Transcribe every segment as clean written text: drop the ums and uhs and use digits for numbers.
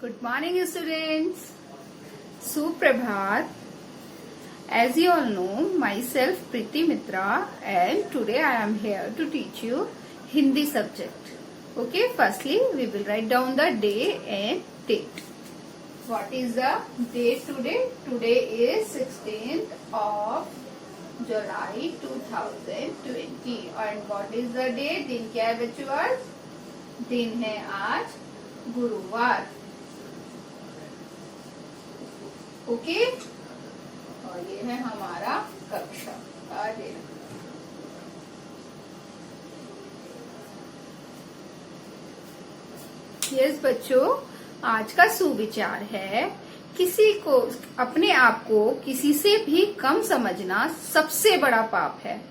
Good morning, students. Suprabhat. As you all know, myself Preeti Mitra, and today I am here to teach you Hindi subject. Okay, firstly, we will write down the day and date. What is the date today? Today is 16th of July 2020. And what is the day? दिन क्या है बच्चों आज? दिन है आज गुरुवार. Okay, और ये है हमारा कक्षा का दिन. यस बच्चों, आज का सुविचार है किसी को अपने आप को किसी से भी कम समझना सबसे बड़ा पाप है.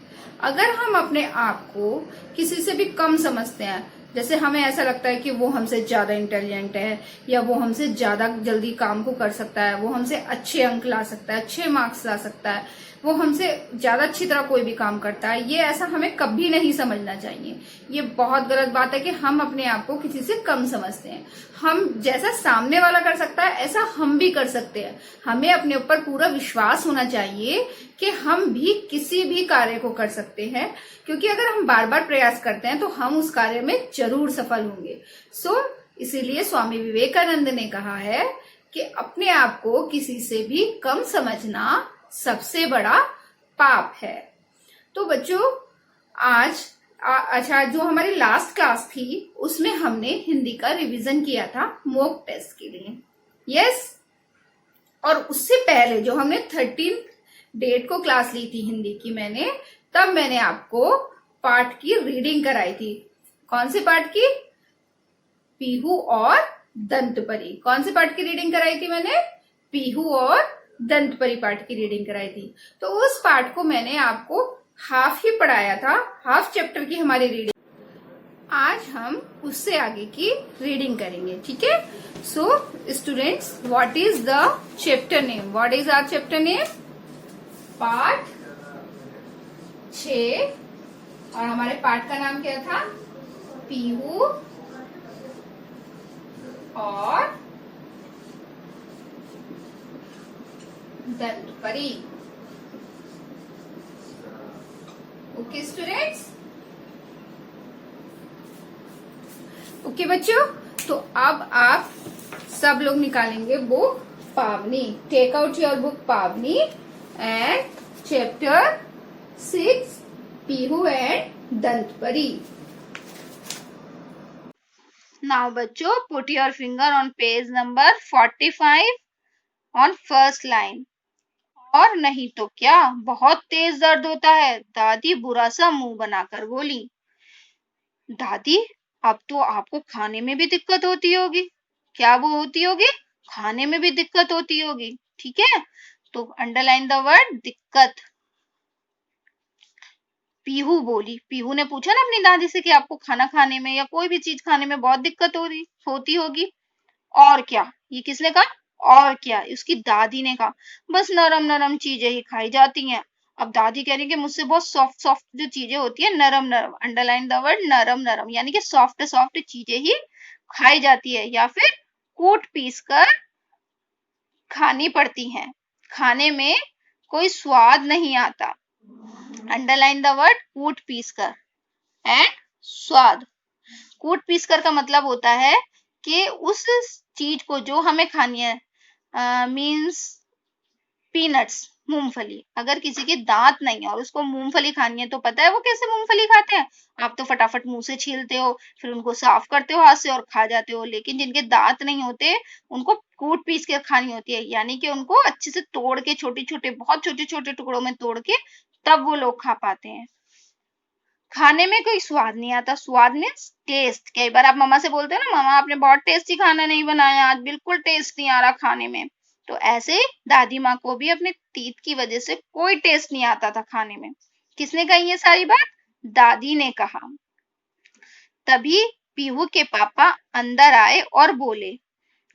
अगर हम अपने आप को किसी से भी कम समझते हैं, जैसे हमें ऐसा लगता है कि वो हमसे ज्यादा इंटेलिजेंट है, या वो हमसे ज्यादा जल्दी काम को कर सकता है, वो हमसे अच्छे अंक ला सकता है, अच्छे मार्क्स ला सकता है, वो हमसे ज्यादा अच्छी तरह कोई भी काम करता है, ये ऐसा हमें कभी नहीं समझना चाहिए. ये बहुत गलत बात है कि हम अपने आप को किसी से कम समझते हैं. हम जैसा सामने वाला कर सकता है ऐसा हम भी कर सकते हैं. हमें अपने ऊपर पूरा विश्वास होना चाहिए कि हम भी किसी भी कार्य को कर सकते हैं, क्योंकि अगर हम बार बार प्रयास करते हैं तो हम उस कार्य में जरूर सफल होंगे. इसीलिए स्वामी विवेकानंद ने कहा है कि अपने आप को किसी से भी कम समझना सबसे बड़ा पाप है. तो बच्चों, आज अच्छा, जो हमारी लास्ट क्लास थी उसमें हमने हिंदी का रिवीजन किया था मॉक टेस्ट के लिए. यस, और उससे पहले जो हमने 13 डेट को क्लास ली थी हिंदी की, तब मैंने आपको पाठ की रीडिंग कराई थी. कौन से पाठ की? पीहू और दंतपरी. कौन से पाठ की रीडिंग कराई थी मैंने? पीहू और दंतपरी पाठ की रीडिंग कराई थी. तो उस पाठ को मैंने आपको हाफ ही पढ़ाया था, हाफ चैप्टर की हमारी रीडिंग. आज हम उससे आगे की रीडिंग करेंगे. ठीक है. So students, what is the chapter name? What is our chapter name? पाठ 6. और हमारे पाठ का नाम क्या था? पीहू और दंतपरी. Okay students? ओके बच्चों, तो अब आप सब लोग निकालेंगे book Pavani. Take out your book Pavani and chapter 6 Pihu and Dantpari. Now बच्चों, put your finger on page number 45 on first line. और नहीं तो क्या, बहुत तेज दर्द होता है, दादी बुरा सा मुंह बनाकर बोली. दादी, अब तो आपको खाने में भी दिक्कत होती होगी. क्या वो होती होगी? खाने में भी दिक्कत होती होगी. ठीक है, तो अंडरलाइन द वर्ड दिक्कत. पीहू बोली. पीहू ने पूछा ना अपनी दादी से कि आपको खाना खाने में या कोई भी चीज खाने में बहुत दिक्कत होती होगी. और क्या, ये किसने कहा? और क्या, उसकी दादी ने कहा. बस नरम नरम चीजें ही खाई जाती हैं. अब दादी कह रही कि मुझसे बहुत सॉफ्ट सॉफ्ट जो चीजें होती है, नरम नरम. अंडरलाइन द वर्ड नरम नरम, यानी कि सॉफ्ट सॉफ्ट चीजें ही खाई जाती है, या फिर कूट पीस कर खानी पड़ती हैं. खाने में कोई स्वाद नहीं आता. अंडरलाइन द वर्ड कूट पीस कर एंड स्वाद. कूट पीस कर का मतलब होता है कि उस चीज को जो हमें खानी है, मीन्स पीनट्स, मूंगफली. अगर किसी के दांत नहीं है और उसको मूंगफली खानी है, तो पता है वो कैसे मूंगफली खाते हैं? आप तो फटाफट मुंह से छीलते हो, फिर उनको साफ करते हो हाथ से और खा जाते हो. लेकिन जिनके दांत नहीं होते, उनको कूट पीस के खानी होती है, यानी कि उनको अच्छे से तोड़ के, छोटे छोटे, बहुत छोटे छोटे टुकड़ों में तोड़ के, तब वो लोग खा पाते हैं. खाने में कोई स्वाद नहीं आता. स्वाद मीन्स टेस्ट. कई बार आप मम्मा से बोलते हो ना, मम्मा आपने बहुत टेस्टी खाना नहीं बनाया आज, बिल्कुल टेस्ट नहीं आ रहा खाने में. तो ऐसे दादी माँ को भी अपने तीत की वजह से कोई टेस्ट नहीं आता था खाने में. किसने कही ये सारी बात? दादी ने कहा. तभी पीहू के पापा अंदर आए और बोले.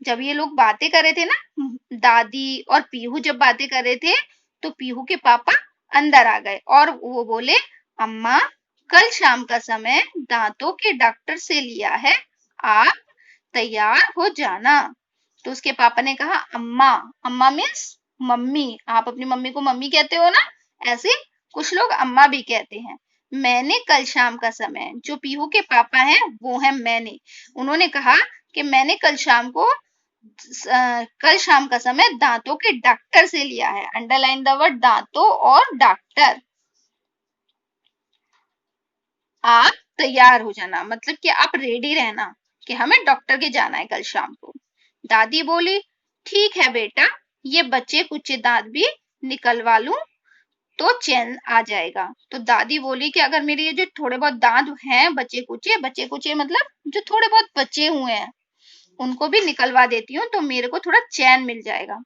जब ये लोग बातें कर रहे थे ना, दादी और पीहू जब बातें कर रहे थे, तो पीहू के पापा अंदर आ गए और वो बोले, अम्मा, कल शाम का समय दांतों के डॉक्टर से लिया है, आप तैयार हो जाना. तो उसके पापा ने कहा अम्मा। अम्मा मीन्स मम्मी, आप अपनी मम्मी को मम्मी कहते हो ना, ऐसे कुछ लोग अम्मा भी कहते हैं। मैंने कल शाम का समय, जो पीहू के पापा हैं वो है मैंने, उन्होंने कहा कि मैंने कल शाम का समय दांतों के डॉक्टर से लिया है। अंडरलाइन द वर्ड दांतों और डॉक्टर। आप तैयार हो जाना, मतलब कि आप रेडी रहना कि हमें डॉक्टर के जाना है कल शाम को। दादी बोली ठीक है बेटा, ये बच्चे कुचे दांत भी निकलवा लूं तो चैन आ जाएगा। तो दादी बोली कि अगर मेरे ये जो थोड़े बहुत दांत हैं बचे कुचे मतलब जो थोड़े बहुत बचे हुए हैं, उनको भी निकलवा देती हूँ तो मेरे को थोड़ा चैन मिल जाएगा।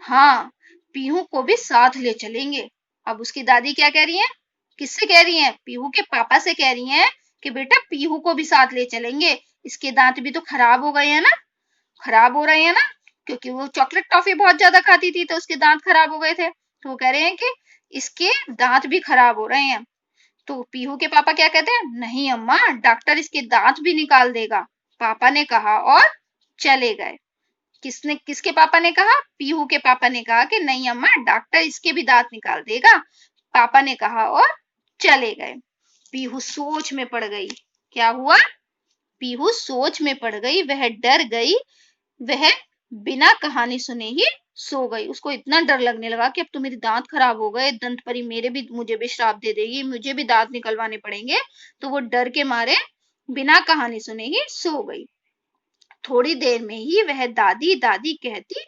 हाँ, पीहू को भी साथ ले चलेंगे। अब उसकी दादी क्या कह रही है, किससे कह रही है, पीहू के पापा से कह रही है कि बेटा पीहू को भी साथ ले चलेंगे, इसके दांत भी तो खराब हो गए हैं ना, खराब हो रहे हैं ना, क्योंकि वो चॉकलेट टॉफी बहुत ज्यादा खाती थी तो उसके दांत खराब हो गए थे। तो वो कह रहे हैं कि इसके दांत भी खराब हो रहे हैं। तो पीहू के पापा क्या कहते हैं, नहीं अम्मा, डॉक्टर इसके दांत भी निकाल देगा। पापा ने कहा और चले गए। किसके पापा ने कहा, पीहू के पापा ने कहा कि नहीं अम्मा, डॉक्टर इसके भी दांत निकाल देगा। पापा ने कहा और चले गए। पीहू सोच में पड़ गई। क्या हुआ, पीहू सोच में पड़ गई, वह डर गई, वह बिना कहानी सुने ही सो गई। उसको इतना डर लगने लगा कि अब तो मेरे दांत खराब हो गए, दंत परी मुझे भी श्राप दे देगी, मुझे भी दांत निकलवाने पड़ेंगे। तो वो डर के मारे बिना कहानी सुने ही सो गई। थोड़ी देर में ही वह दादी दादी कहती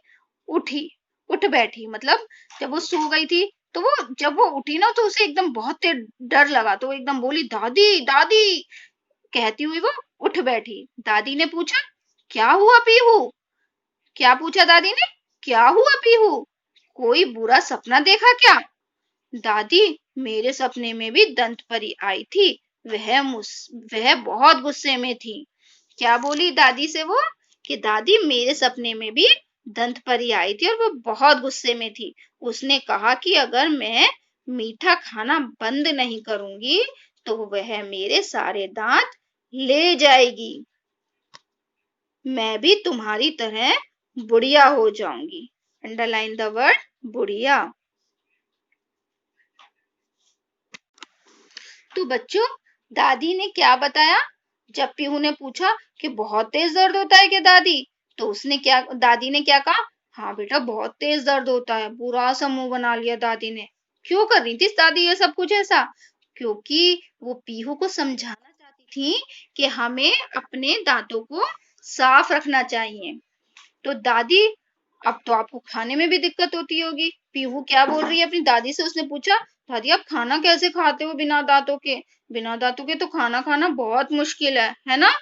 उठ बैठी। मतलब जब वो सो गई थी तो वो जब वो उठी ना तो उसे एकदम बहुत तेज डर लगा, तो वो एकदम बोली दादी दादी कहती हुई वो उठ बैठी। दादी ने पूछा क्या हुआ पीहू, क्या पूछा दादी ने, क्या हुआ पीहू, कोई बुरा सपना देखा क्या। दादी मेरे सपने में भी दंत परी आई थी, वह बहुत गुस्से में थी। क्या बोली दादी से वो, कि दादी मेरे सपने में भी दंत परी आई थी और वो बहुत गुस्से में थी। उसने कहा कि अगर मैं मीठा खाना बंद नहीं करूंगी तो वह मेरे सारे दांत ले जाएगी, मैं भी तुम्हारी तरह बुढ़िया हो जाऊंगी। अंडरलाइन द वर्ड बुढ़िया। तो बच्चों, दादी ने क्या बताया, जब पीहू ने पूछा कि बहुत तेज दर्द होता है क्या दादी, तो दादी ने क्या कहा, हाँ बेटा बहुत तेज दर्द होता है। बुरा सा मुंह बना लिया दादी ने। क्यों कर रही थी दादी ये सब कुछ ऐसा, क्योंकि वो पीहू को समझाना चाहती थी कि हमें अपने दांतों को साफ रखना चाहिए। तो दादी, अब तो आपको खाने में भी दिक्कत होती होगी। पीहू क्या बोल रही है अपनी दादी से, उसने पूछा दादी आप खाना कैसे खाते हो बिना दांतों के, बिना दांतों के तो खाना खाना बहुत मुश्किल है ना।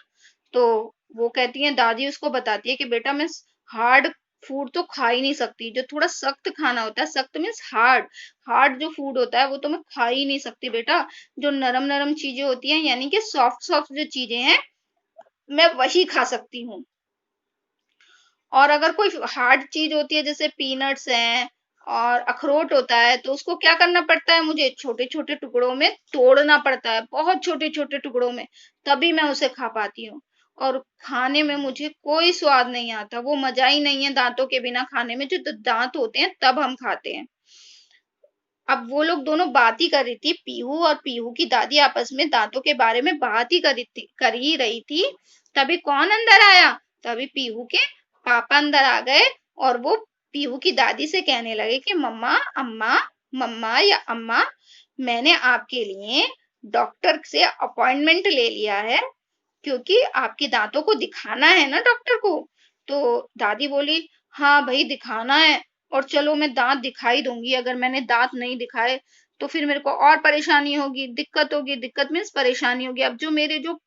तो वो कहती है, दादी उसको बताती है कि बेटा मैं हार्ड फूड तो खा ही नहीं सकती, जो थोड़ा सख्त खाना होता है, सख्त मीन्स हार्ड, हार्ड जो फूड होता है वो तो मैं खा ही नहीं सकती बेटा। जो नरम नरम चीजें होती हैं यानी कि सॉफ्ट सॉफ्ट जो चीजें हैं मैं वही खा सकती हूँ। और अगर कोई हार्ड चीज होती है जैसे पीनट्स हैं और अखरोट होता है तो उसको क्या करना पड़ता है, मुझे छोटे छोटे टुकड़ों में तोड़ना पड़ता है, बहुत छोटे छोटे टुकड़ों में, तभी मैं उसे खा पाती हूँ। और खाने में मुझे कोई स्वाद नहीं आता, वो मजा ही नहीं है दांतों के बिना खाने में। जो दांत होते हैं तब हम खाते हैं। अब वो लोग दोनों बात ही कर रही थी, पीहू और पीहू की दादी आपस में दांतों के बारे में बात ही कर ही रही थी। तभी कौन अंदर आया, तभी पीहू के पापा अंदर आ गए और वो पीहू की दादी से कहने लगे कि मम्मा अम्मा, मम्मा या अम्मा, मैंने आपके लिए डॉक्टर से अपॉइंटमेंट ले लिया है क्योंकि आपके दांतों को दिखाना है ना डॉक्टर को। तो दादी बोली हाँ भाई दिखाना है, और चलो मैं दांत दिखाई दूंगी, अगर मैंने दांत नहीं दिखाए तो फिर मेरे को और परेशानी होगी, दिक्कत होगी, दिक्कत मीन्स परेशानी होगी। अब जो मेरे जो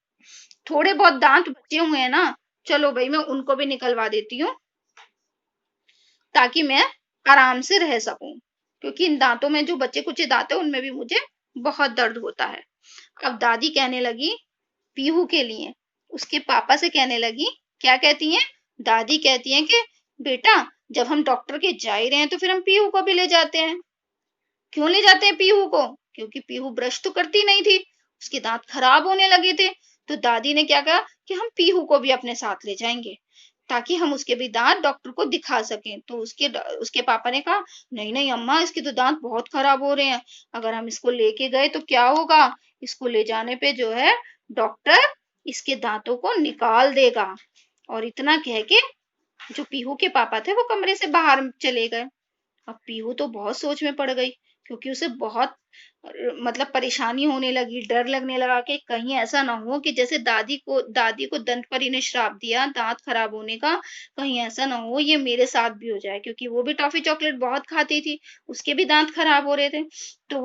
थोड़े बहुत दांत बचे हुए हैं ना, चलो भाई मैं उनको भी निकलवा देती हूँ ताकि मैं आराम से रह सकूं, क्योंकि इन दांतों में जो बचे कुचे दांत है उनमें भी मुझे बहुत दर्द होता है। अब दादी कहने लगी पीहू के लिए, उसके पापा से कहने लगी, क्या कहती हैं, दादी कहती हैं कि बेटा जब हम डॉक्टर के जा ही रहे हैं तो फिर हम पीहू को भी ले जाते हैं। क्यों ले जाते हैं पीहू को, क्योंकि पीहू ब्रश तो करती नहीं थी, उसके दांत खराब होने लगे थे। तो दादी ने क्या कहा कि हम पीहू को भी अपने साथ ले जाएंगे। ताकि हम उसके भी दांत डॉक्टर को दिखा सकें। तो उसके पापा ने कहा, नहीं नहीं अम्मा, इसके तो दांत बहुत खराब हो रहे हैं, अगर हम इसको लेके गए तो क्या होगा, इसको ले जाने पे जो है डॉक्टर इसके दांतों को निकाल देगा। और इतना कह के जो पीहू के पापा थे वो कमरे से बाहर चले गए। अब पीहू तो बहुत सोच में पड़ गई, क्योंकि उसे बहुत मतलब परेशानी होने लगी, डर लगने लगा कि कहीं ऐसा ना हो कि जैसे दादी को दंत परी ने श्राप दिया दांत खराब होने का, कहीं ऐसा ना हो ये मेरे साथ भी हो जाए, क्योंकि वो भी टॉफी चॉकलेट बहुत खाती थी, उसके भी दांत खराब हो रहे थे। तो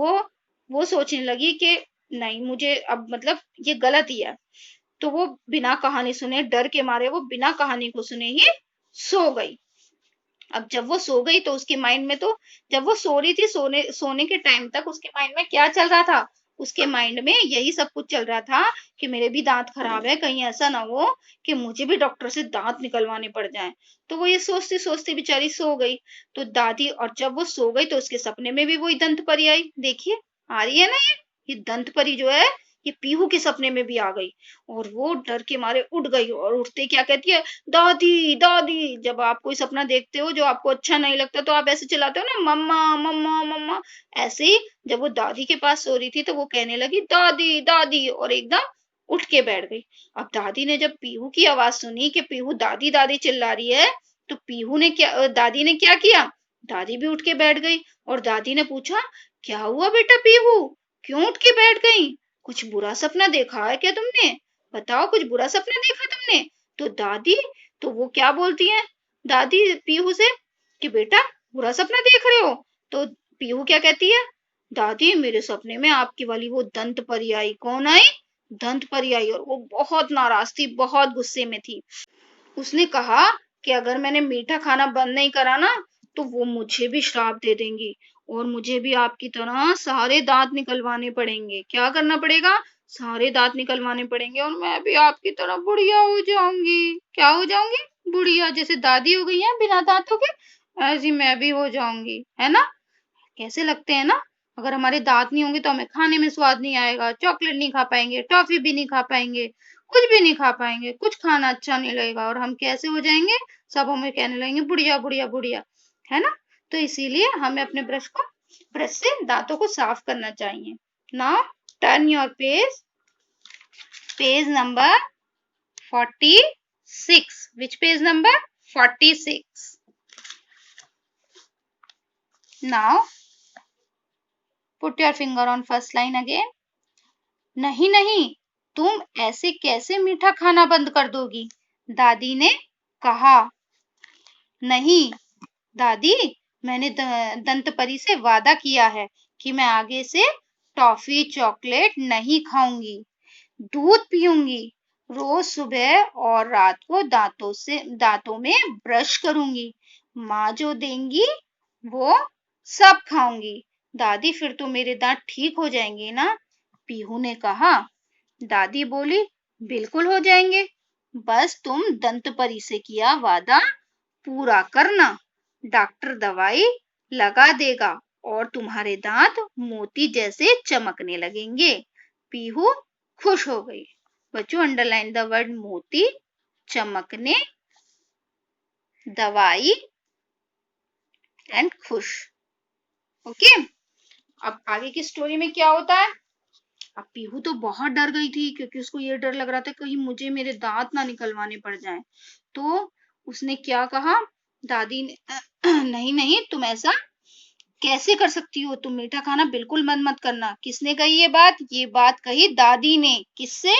वो सोचने लगी कि नहीं, मुझे अब मतलब ये गलत ही है। तो वो बिना कहानी सुने, डर के मारे वो बिना कहानी को सुने ही सो गई। अब जब वो सो गई तो उसके माइंड में तो, जब वो सो रही थी, सोने के टाइम तक उसके माइंड में क्या चल रहा था, उसके माइंड में यही सब कुछ चल रहा था कि मेरे भी दांत खराब है, कहीं ऐसा ना हो कि मुझे भी डॉक्टर से दांत निकलवाने पड़ जाएं। तो वो ये सोचती सोचती बेचारी सो गई। तो दादी, और जब वो सो गई तो उसके सपने में भी वही दंत परी आई। देखिए, आ रही है ना ये दंत परी जो है, ये पीहू के सपने में भी आ गई। और वो डर के मारे उठ गई, और उठते क्या कहती है, दादी दादी। जब आप कोई सपना देखते हो जो आपको अच्छा नहीं लगता तो आप ऐसे चिल्लाते हो ना, मम्मा मम्मा मम्मा। ऐसे ही जब वो दादी के पास सो रही थी तो वो कहने लगी, दादी दादी, और एकदम उठ के बैठ गई। अब दादी ने जब पीहू की आवाज सुनी कि पीहू दादी दादी चिल्ला रही है, तो दादी ने क्या किया, दादी भी उठ के बैठ गई। और दादी ने पूछा, क्या हुआ बेटा पीहू, क्यों उठ के बैठ गई, कुछ बुरा सपना देखा है क्या तुमने, बताओ कुछ बुरा सपना देखा तुमने। तो दादी, तो वो क्या बोलती है दादी पीहू से कि बेटा बुरा सपना देख रहे हो। तो पीहू क्या कहती है, दादी मेरे सपने में आपकी वाली वो दंत परी आई। कौन आई, दंत परी आई, और वो बहुत नाराज थी, बहुत गुस्से में थी। उसने कहा कि अगर मैंने मीठा खाना बंद नहीं करा ना तो वो मुझे भी श्राप दे देंगी, और मुझे भी आपकी तरह सारे दांत निकलवाने पड़ेंगे। क्या करना पड़ेगा, सारे दांत निकलवाने पड़ेंगे, और मैं भी आपकी तरह बुढ़िया हो जाऊंगी। क्या हो जाऊंगी, बुढ़िया, जैसे दादी हो गई है बिना दांतों के, ऐसी मैं भी हो जाऊंगी, है ना। कैसे लगते हैं ना। अगर हमारे दांत नहीं होंगे तो हमें खाने में स्वाद नहीं आएगा, चॉकलेट नहीं खा पाएंगे, टॉफी भी नहीं खा पाएंगे, कुछ भी नहीं खा पाएंगे, कुछ खाना अच्छा नहीं लगेगा, और हम कैसे हो जाएंगे, सब हमें कहने लगेंगे बुढ़िया बुढ़िया बुढ़िया, है ना। तो इसीलिए हमें अपने ब्रश से दांतों को साफ करना चाहिए। Now turn your page number 46। Which page number 46। Now put your finger on first line again. नहीं नहीं, तुम ऐसे कैसे मीठा खाना बंद कर दोगी, दादी ने कहा। नहीं दादी, मैंने दंत परी से वादा किया है कि मैं आगे से टॉफी चॉकलेट नहीं खाऊंगी, दूध पीऊंगी, रोज सुबह और रात को दांतों में ब्रश करूंगी, माँ जो देंगी वो सब खाऊंगी। दादी फिर तो मेरे दांत ठीक हो जाएंगे ना, पीहू ने कहा। दादी बोली, बिल्कुल हो जाएंगे, बस तुम दंत परी से किया वादा पूरा करना, डॉक्टर दवाई लगा देगा और तुम्हारे दांत मोती जैसे चमकने लगेंगे। पीहू खुश हो गई। बच्चों, अंडरलाइन द वर्ड मोती, चमकने, दवाई एंड खुश। ओके, अब आगे की स्टोरी में क्या होता है। अब पीहू तो बहुत डर गई थी, क्योंकि उसको ये डर लग रहा था कहीं मुझे मेरे दांत ना निकलवाने पड़ जाएं। तो उसने क्या कहा, दादी ने नहीं नहीं, तुम ऐसा कैसे कर सकती हो, तुम मीठा खाना बिल्कुल बंद मत करना। किसने कही ये बात कही दादी ने। किससे,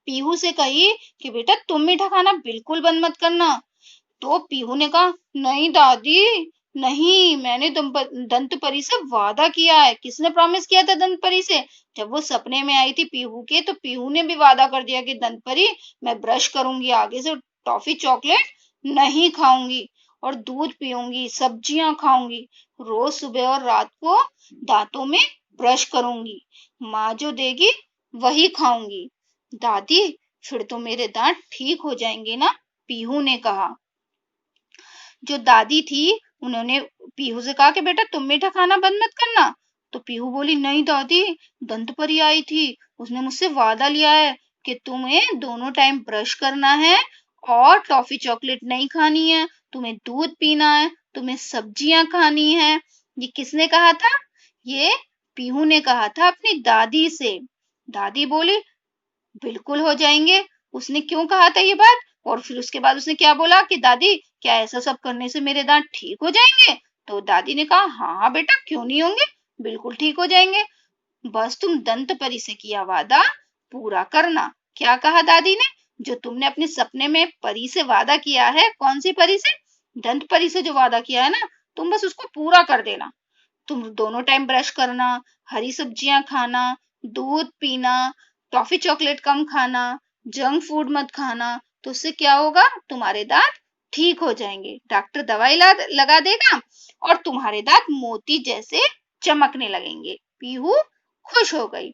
पीहू से कही कि बेटा तुम मीठा खाना बिल्कुल बंद मत करना। तो पीहू ने कहा, नहीं दादी नहीं, मैंने दंत परी से वादा किया है। किसने प्रॉमिस किया था दंत परी से, जब वो सपने में आई थी पीहू के, तो पीहू ने भी वादा कर दिया कि दंत परी मैं ब्रश करूंगी, आगे से टॉफी चॉकलेट नहीं खाऊंगी, और दूध पीऊंगी, सब्जियां खाऊंगी, रोज सुबह और रात को दांतों में ब्रश करूंगी, माँ जो देगी वही खाऊंगी। दादी फिर तो मेरे दांत ठीक हो जाएंगे ना, पीहू ने कहा। जो दादी थी उन्होंने पीहू से कहा कि बेटा तुम मीठा खाना बंद मत करना। तो पीहू बोली, नहीं दादी, दंत परी आई थी, उसने मुझसे वादा लिया है कि तुम्हें दोनों टाइम ब्रश करना है और टॉफी चॉकलेट नहीं खानी है, तुम्हें दूध पीना है, तुम्हें सब्जियां खानी है। ये किसने कहा था? ये पीहू ने कहा था अपनी दादी से। दादी बोली बिल्कुल हो जाएंगे। उसने क्यों कहा था ये बात? और फिर उसके बाद उसने क्या बोला कि दादी क्या ऐसा सब करने से मेरे दांत ठीक हो जाएंगे? तो दादी ने कहा हाँ हाँ बेटा, क्यों नहीं होंगे, बिल्कुल ठीक हो जाएंगे। बस तुम दंत परी से किया वादा पूरा करना। क्या कहा दादी ने? जो तुमने अपने सपने में परी से वादा किया है, कौन सी परी से? दंत परी से जो वादा किया है ना, तुम बस उसको पूरा कर देना। तुम दोनों टाइम ब्रश करना, हरी सब्जियां खाना, दूध पीना, टॉफी चॉकलेट कम खाना, जंक फूड मत खाना। तो उससे क्या होगा? तुम्हारे दांत ठीक हो जाएंगे, डॉक्टर दवाई लगा देगा और तुम्हारे दांत मोती जैसे चमकने लगेंगे। पीहू खुश हो गई।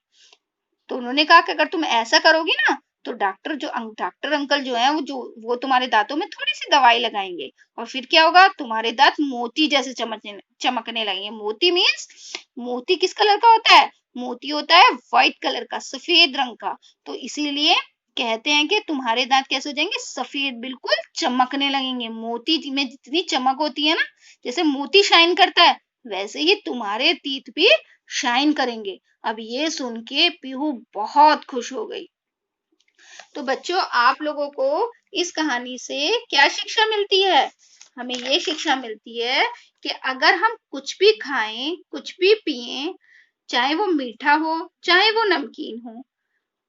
तो उन्होंने कहा कि अगर तुम ऐसा करोगी ना, तो डॉक्टर अंकल जो है वो तुम्हारे दांतों में थोड़ी सी दवाई लगाएंगे और फिर क्या होगा? तुम्हारे दांत मोती जैसे चमकने लगेंगे। मोती मीन्स, मोती किस कलर का होता है? मोती होता है व्हाइट कलर का, सफेद रंग का। तो इसीलिए कहते हैं कि तुम्हारे दांत कैसे हो जाएंगे? सफेद, बिल्कुल चमकने लगेंगे। मोती में जितनी चमक होती है ना, जैसे मोती शाइन करता है, वैसे ही तुम्हारे तीत भी शाइन करेंगे। अब ये सुन के पीहू बहुत खुश हो गई। तो बच्चों, आप लोगों को इस कहानी से क्या शिक्षा मिलती है? हमें ये शिक्षा मिलती है कि अगर हम कुछ भी खाएं, कुछ भी पिएं, चाहे वो मीठा हो, चाहे वो नमकीन हो,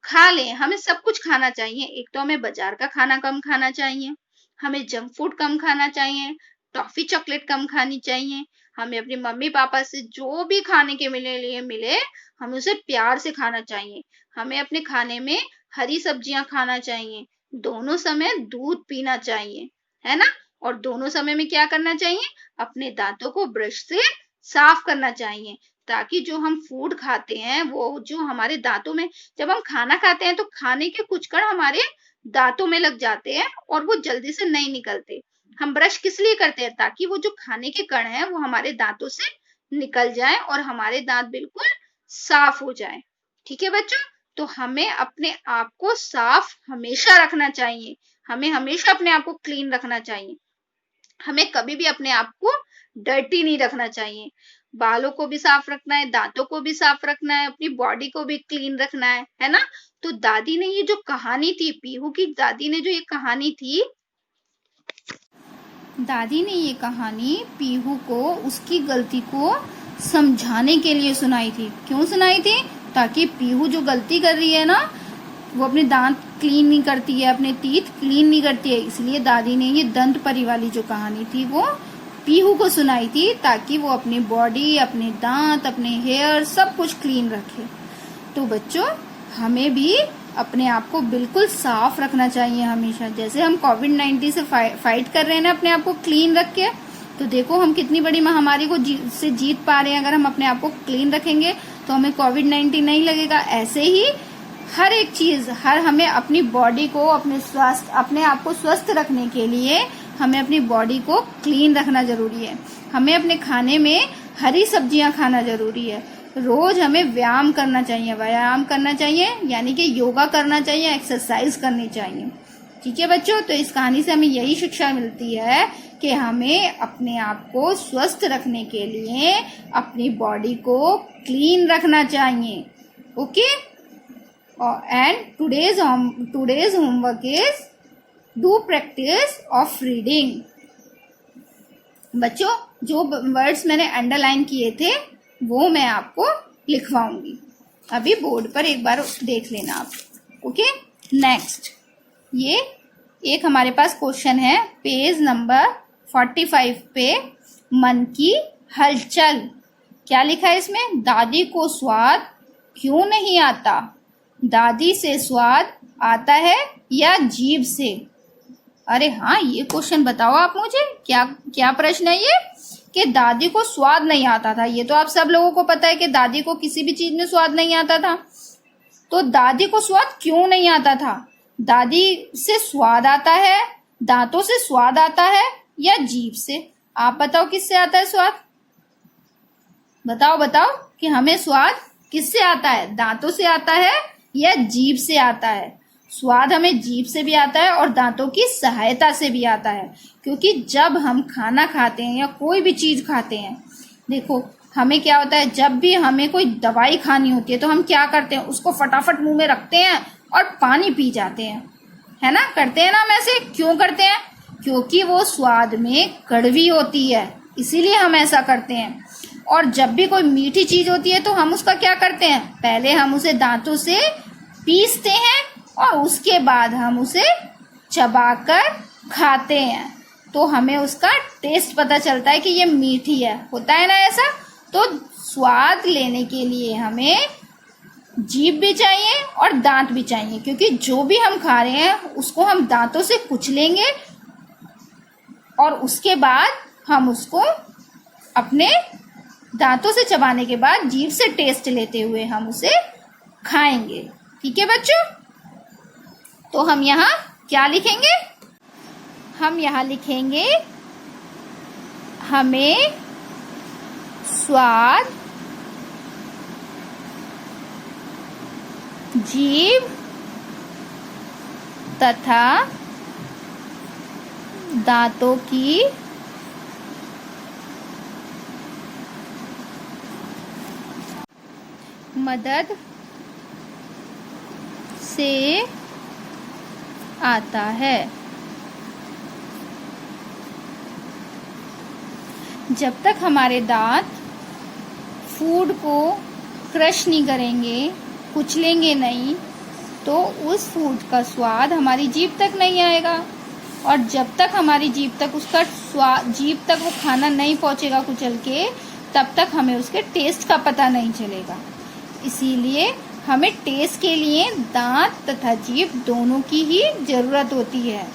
खा लें। हमें सब कुछ खाना चाहिए। एक तो हमें बाजार का खाना कम खाना चाहिए, हमें जंक फूड कम खाना चाहिए, टॉफी चॉकलेट कम खानी चाहिए। हमें अपने मम्मी पापा से जो भी खाने के मिले, हमें उसे प्यार से खाना चाहिए। हमें अपने खाने में हरी सब्जियां खाना चाहिए, दोनों समय दूध पीना चाहिए, है ना? और दोनों समय में क्या करना चाहिए? अपने दांतों को ब्रश से साफ करना चाहिए, ताकि जो हम फूड खाते हैं वो जो हमारे दांतों में, जब हम खाना खाते हैं तो खाने के कुछ कण हमारे दांतों में लग जाते हैं और वो जल्दी से नहीं निकलते। हम ब्रश किस लिए करते हैं? ताकि वो जो खाने के कण हैं वो हमारे दांतों से निकल जाए और हमारे दांत बिल्कुल साफ हो जाए। ठीक है बच्चों? तो हमें अपने आप को साफ हमेशा रखना चाहिए। हमें हमेशा अपने आप को क्लीन रखना चाहिए। हमें कभी भी अपने आप को डर्टी नहीं रखना चाहिए। बालों को भी साफ रखना है, दांतों को भी साफ रखना है, अपनी बॉडी को भी क्लीन रखना है ना? तो दादी ने ये जो कहानी थी, पीहू की दादी ने जो ये कहानी थी, दादी ने ये कहानी पीहू को उसकी गलती को समझाने के लिए सुनाई थी। क्यों सुनाई थी? ताकि पीहू जो गलती कर रही है ना, वो अपने दांत क्लीन नहीं करती है, अपने टीथ क्लीन नहीं करती है, इसलिए दादी ने ये दंत परी वाली जो कहानी थी वो पीहू को सुनाई थी, ताकि वो अपनी बॉडी, अपने दांत, अपने हेयर सब कुछ क्लीन रखे। तो बच्चों, हमें भी अपने आप को बिल्कुल साफ रखना चाहिए हमेशा। जैसे हम कोविड-19 से फाइट कर रहे हैं ना अपने आप को क्लीन रख के, तो देखो हम कितनी बड़ी महामारी को से जीत पा रहे हैं। अगर हम अपने आप को क्लीन रखेंगे तो हमें कोविड-19 नहीं लगेगा। ऐसे ही हर एक चीज, हमें अपनी बॉडी को, अपने आप को स्वस्थ रखने के लिए हमें अपनी बॉडी को क्लीन रखना जरूरी है। हमें अपने खाने में हरी सब्जियां खाना जरूरी है। रोज हमें व्यायाम करना चाहिए, यानी कि योगा करना चाहिए, एक्सरसाइज करनी चाहिए। ठीक है बच्चों? तो इस कहानी से हमें यही शिक्षा मिलती है कि हमें अपने आप को स्वस्थ रखने के लिए अपनी बॉडी को क्लीन रखना चाहिए। Okay? And today's homework is do practice of reading. बच्चों, जो वर्ड्स मैंने अंडरलाइन किए थे वो मैं आपको लिखवाऊंगी। अभी बोर्ड पर एक बार देख लेना आप। ओके? नेक्स्ट, ये एक हमारे पास क्वेश्चन है पेज नंबर 45 पे, मन की हलचल। क्या लिखा है इसमें? दादी को स्वाद क्यों नहीं आता? दादी से स्वाद आता है या जीभ से? अरे हाँ, ये क्वेश्चन बताओ आप मुझे, क्या प्रश्न है ये? कि दादी को स्वाद नहीं आता था। ये तो आप सब लोगों को पता है कि दादी को किसी भी चीज में स्वाद नहीं आता था। तो दादी को स्वाद क्यों नहीं आता था? दादी से स्वाद आता है, दांतों से स्वाद आता है या जीभ से? आप बताओ किससे आता है स्वाद? बताओ कि हमें स्वाद किससे आता है? दांतों से आता है या जीभ से आता है? स्वाद हमें जीभ से भी आता है और दांतों की सहायता से भी आता है, क्योंकि जब हम खाना खाते हैं या कोई भी चीज खाते हैं, देखो हमें क्या होता है, जब भी हमें कोई दवाई खानी होती है तो हम क्या करते हैं, उसको फटाफट मुंह में रखते हैं और पानी पी जाते हैं, है ना, करते हैं ना हम ऐसे। क्यों करते हैं? क्योंकि वो स्वाद में कड़वी होती है, इसीलिए हम ऐसा करते हैं। और जब भी कोई मीठी चीज होती है तो हम उसका क्या करते हैं, पहले हम उसे दांतों से पीसते हैं और उसके बाद हम उसे चबाकर खाते हैं, तो हमें उसका टेस्ट पता चलता है कि ये मीठी है, होता है ना ऐसा। तो स्वाद लेने के लिए हमें जीभ भी चाहिए और दांत भी चाहिए, क्योंकि जो भी हम खा रहे हैं उसको हम दांतों से कुचलेंगे और उसके बाद हम उसको अपने दांतों से चबाने के बाद जीभ से टेस्ट लेते हुए हम उसे खाएंगे। ठीक है बच्चों, तो हम यहाँ क्या लिखेंगे? हम यहाँ लिखेंगे हमें स्वाद जीभ तथा दांतों की मदद से आता है। जब तक हमारे दांत फूड को क्रश नहीं करेंगे, कुचलेंगे नहीं, तो उस फूड का स्वाद हमारी जीभ तक नहीं आएगा। और जब तक हमारी जीभ तक उसका स्वाद, जीभ तक वो खाना नहीं पहुंचेगा कुचल के, तब तक हमें उसके टेस्ट का पता नहीं चलेगा। इसीलिए हमें टेस्ट के लिए दांत तथा जीभ दोनों की ही जरूरत होती है।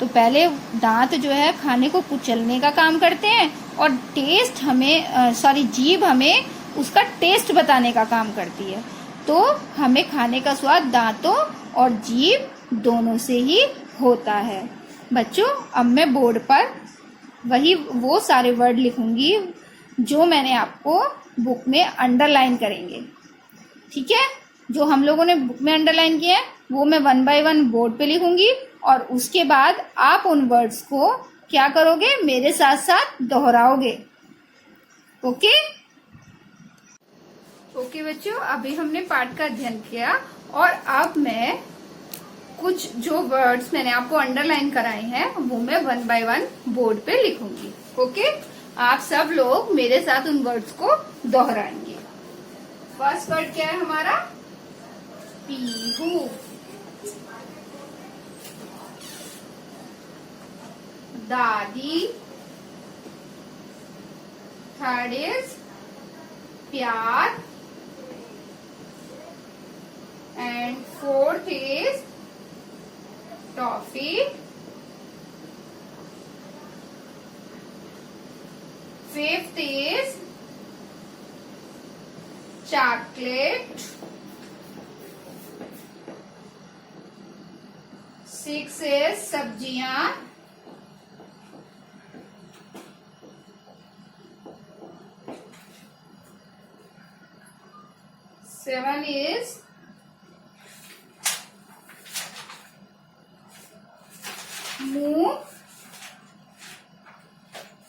तो पहले दांत जो है खाने को कुचलने का काम करते हैं और टेस्ट हमें जीभ हमें उसका टेस्ट बताने का काम करती है। तो हमें खाने का स्वाद दांतों और जीभ दोनों से ही होता है। बच्चों, अब मैं बोर्ड पर वो सारे वर्ड लिखूंगी जो मैंने आपको बुक में अंडरलाइन करेंगे। ठीक है, जो हम लोगों ने बुक में अंडरलाइन किया है वो मैं 1 बाय 1 बोर्ड पे लिखूंगी और उसके बाद आप उन वर्ड्स को क्या करोगे, मेरे साथ साथ दोहराओगे। ओके ओके बच्चों, अभी हमने पाठ का अध्ययन किया और अब मैं कुछ जो वर्ड्स मैंने आपको अंडरलाइन कराए हैं वो मैं 1 बाय 1 बोर्ड पे लिखूंगी। ओके, आप सब लोग मेरे साथ उन वर्ड्स को दोहराएंगे। फर्स्ट वर्ड क्या है हमारा? पीहू। दादी। थर्ड इज प्यार and fourth is toffee. Fifth is chocolate. 6 is सब्जियां। 7 is muh.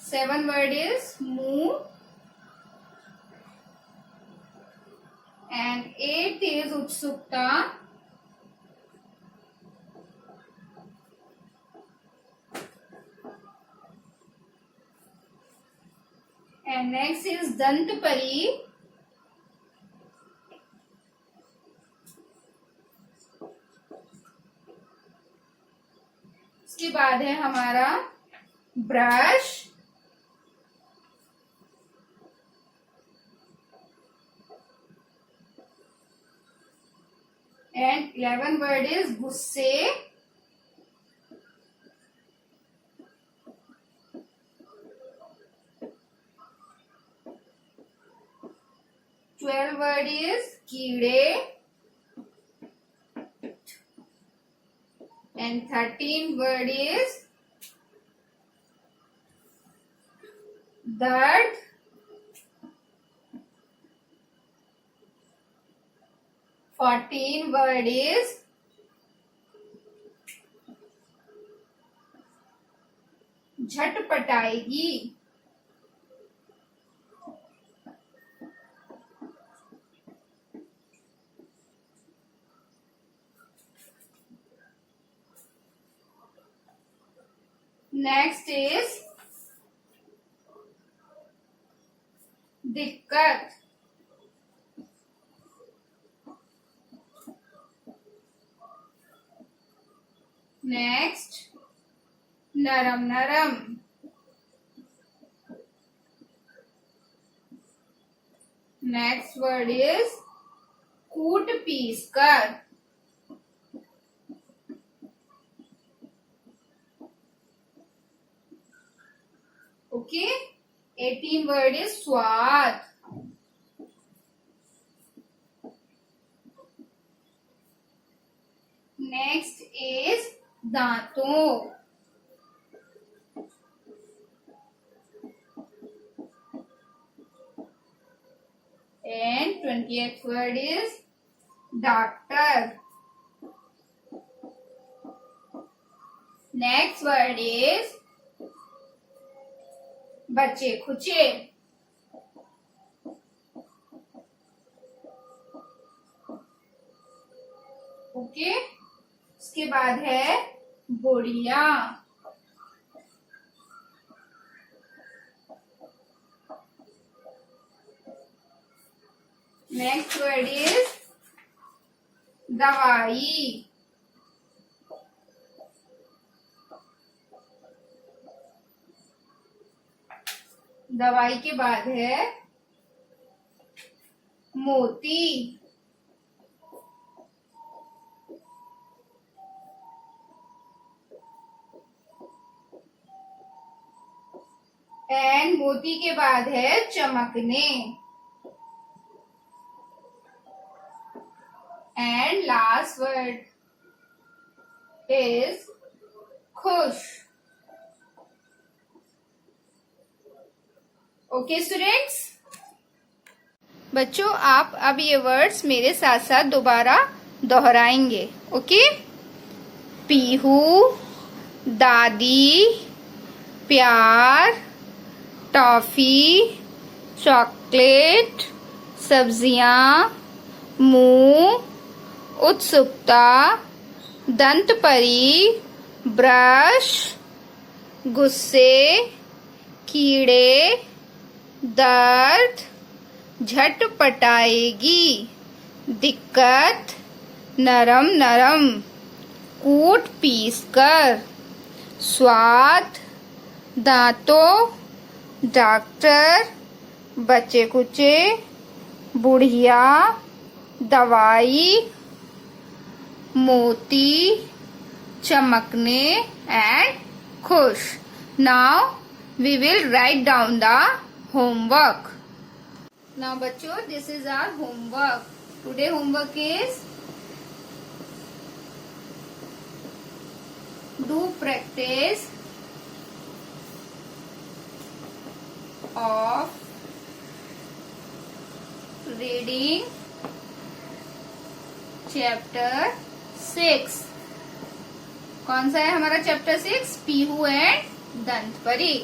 7 word is muh. And 8 is utsukta. And next is dantapari. इसके बाद है हमारा ब्रश। एंड 11 वर्ड इज गुस्से। ट्वेल्व वर्ड इज कीड़े। And 13 word is dard. 14 word is झटपटाएगी। Next is दिक्कत। Next नरम नरम। नेक्स्ट वर्ड इज कूट पीस कर। ओके, 18 वर्ड इज स्वाद। नेक्स्ट इज दांतों। And 20th word is doctor. Next word is बच्चे खुचे। ओके, उसके बाद है बुढ़िया। नेक्स्ट वर्ड इज दवाई। दवाई के बाद है मोती। एंड मोती के बाद है चमकने। एंड लास्ट वर्ड इज खुश। ओके स्टूडेंट्स, बच्चों आप अब ये वर्ड्स मेरे साथ साथ दोबारा दोहराएंगे। ओके, पीहू, दादी, प्यार, टॉफी, चॉकलेट, सब्जियां, मुंह, उत्सुकता, दंतपरी, ब्रश, गुस्से, कीड़े, दर्द, झटपटाएगी, दिक्कत, नरम नरम, कूट पीस कर, स्वाद, दांतों, डॉक्टर, बच्चे कुचे, बुढ़िया, दवाई, मोती, चमकने एंड खुश। Now we will write down the homework. Now बच्चों, this is our homework. Today homework is do practice of reading chapter 6. कौन सा है हमारा चैप्टर 6? पीहू एंड दंतपरी।